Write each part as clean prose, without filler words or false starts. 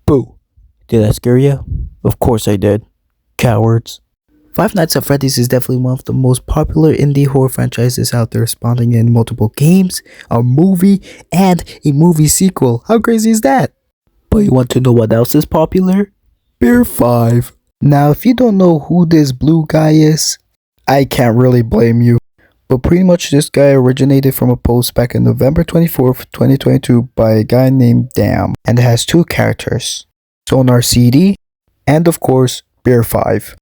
Boo! Did I scare you? Of course I did. Cowards. Five Nights at Freddy's is definitely one of the most popular indie horror franchises out there, spawning in multiple games, a movie, and a movie sequel. How crazy is that? But you want to know what else is popular? BEAR5. Now, if you don't know who this blue guy is, I can't really blame you. But pretty much this guy originated from a post back in November 24th, 2022 by a guy named Dam, and it has two characters, Sonar CD, and of course, BEAR5.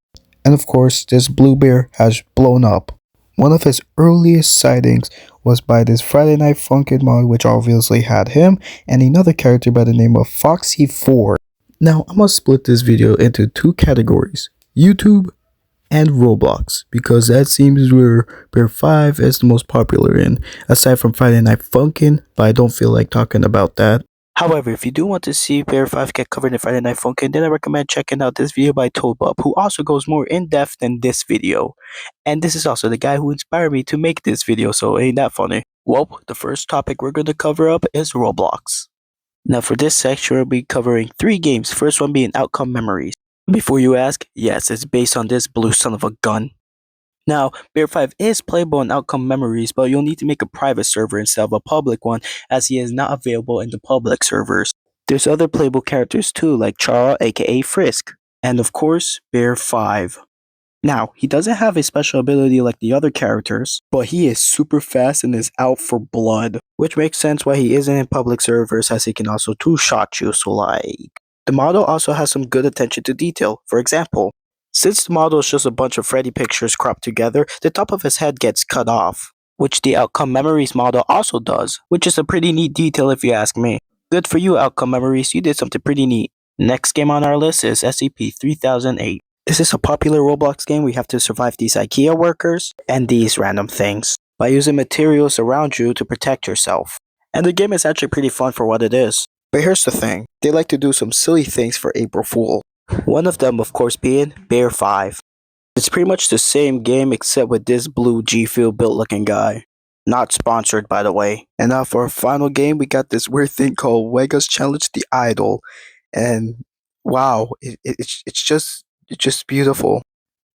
And of course, this blue bear has blown up. One of his earliest sightings was by this Friday Night Funkin' mod, which obviously had him, and another character by the name of Foxy4. Now, I'm gonna split this video into two categories, YouTube and Roblox, because that seems where BEAR5 is the most popular in, aside from Friday Night Funkin', but I don't feel like talking about that. However, if you do want to see BEAR5 get covered in Friday Night Funkin', then I recommend checking out this video by Toadbub, who also goes more in depth than this video. And this is also the guy who inspired me to make this video, so ain't that funny? Well, the first topic we're going to cover up is Roblox. Now for this section, we'll be covering 3 games, first one being Outcome Memories. Before you ask, yes, it's based on this blue son of a gun. Now, BEAR5 is playable in Outcome Memories, but you'll need to make a private server instead of a public one, as he is not available in the public servers. There's other playable characters too, like Chara aka Frisk, and of course, BEAR5. Now, he doesn't have a special ability like the other characters, but he is super fast and is out for blood, which makes sense why he isn't in public servers, as he can also two-shot you, so like... The model also has some good attention to detail. For example, since the model is just a bunch of Freddy pictures cropped together, the top of his head gets cut off, which the Outcome Memories model also does, which is a pretty neat detail if you ask me. Good for you, Outcome Memories, you did something pretty neat. Next game on our list is SCP-3008. This is a popular Roblox game where you have to survive these IKEA workers and these random things by using materials around you to protect yourself. And the game is actually pretty fun for what it is. But here's the thing, they like to do some silly things for April Fool. One of them, of course, being BEAR5. It's pretty much the same game except with this blue G Fuel built looking guy. Not sponsored, by the way. And now for our final game, we got this weird thing called Wega's Challenge the Idol. And wow, it's just beautiful.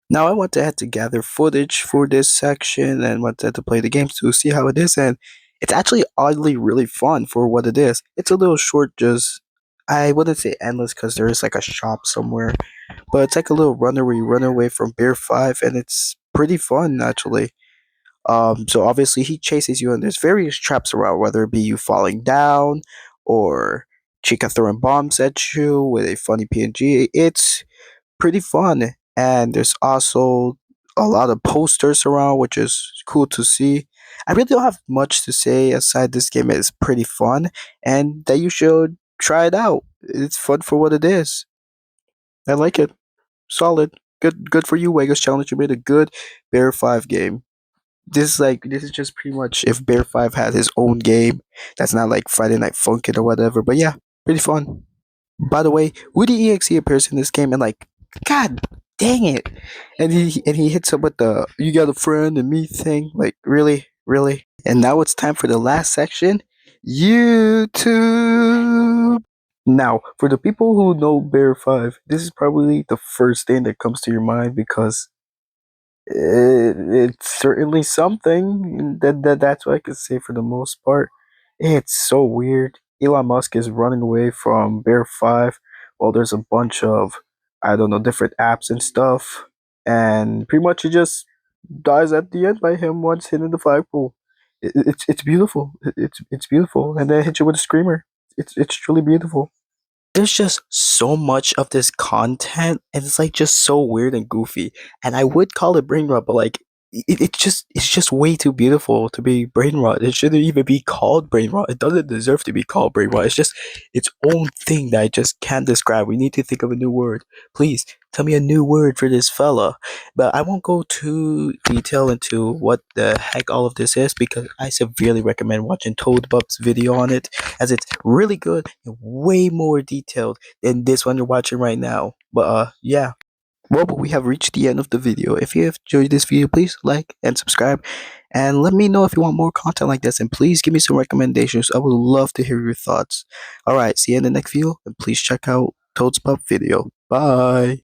Now I went ahead to gather footage for this section and went ahead to play the game to see how it is, and it's actually oddly really fun for what it is. It's a little short, just I wouldn't say endless because there is like a shop somewhere, but it's like a little runner where you run away from BEAR5, and it's pretty fun actually. So obviously he chases you, and there's various traps around, whether it be you falling down or Chica throwing bombs at you with a funny PNG. It's pretty fun, and there's also a lot of posters around, which is cool to see. I really don't have much to say aside this game is pretty fun and that you should try it out. It's fun for what it is. I like it. Solid. Good for you, Vegas Challenge. You made a good BEAR5 game. This is just pretty much if BEAR5 had his own game that's not like Friday Night Funkin' or whatever. But yeah, pretty fun. By the way, Woody EXE appears in this game and like, god dang it. And he hits up with the you got a friend and me thing. Like, really? Really? And now it's time for the last section, YouTube. Now, for the people who know BEAR5, this is probably the first thing that comes to your mind because it's certainly something that's what I could say for the most part. It's so weird. Elon Musk is running away from BEAR5 while there's a bunch of I don't know different apps and stuff, and pretty much it just dies at the end by him once hitting the flagpole. It's beautiful. It's beautiful, and then hit you with a screamer. It's truly beautiful. There's just so much of this content, and it's like just so weird and goofy. And I would call it brain rot, but like it's just way too beautiful to be brain rot. It shouldn't even be called brain rot. It doesn't deserve to be called brain rot. It's just its own thing that I just can't describe. We need to think of a new word. Please tell me a new word for this fella. But I won't go too detailed into what the heck all of this is because I severely recommend watching Toadbub's video on it, as it's really good and way more detailed than this one you're watching right now. But yeah. Well, but we have reached the end of the video. If you have enjoyed this video, please like and subscribe. And let me know if you want more content like this. And please give me some recommendations. I would love to hear your thoughts. Alright, see you in the next video. And please check out Toads Pop video. Bye!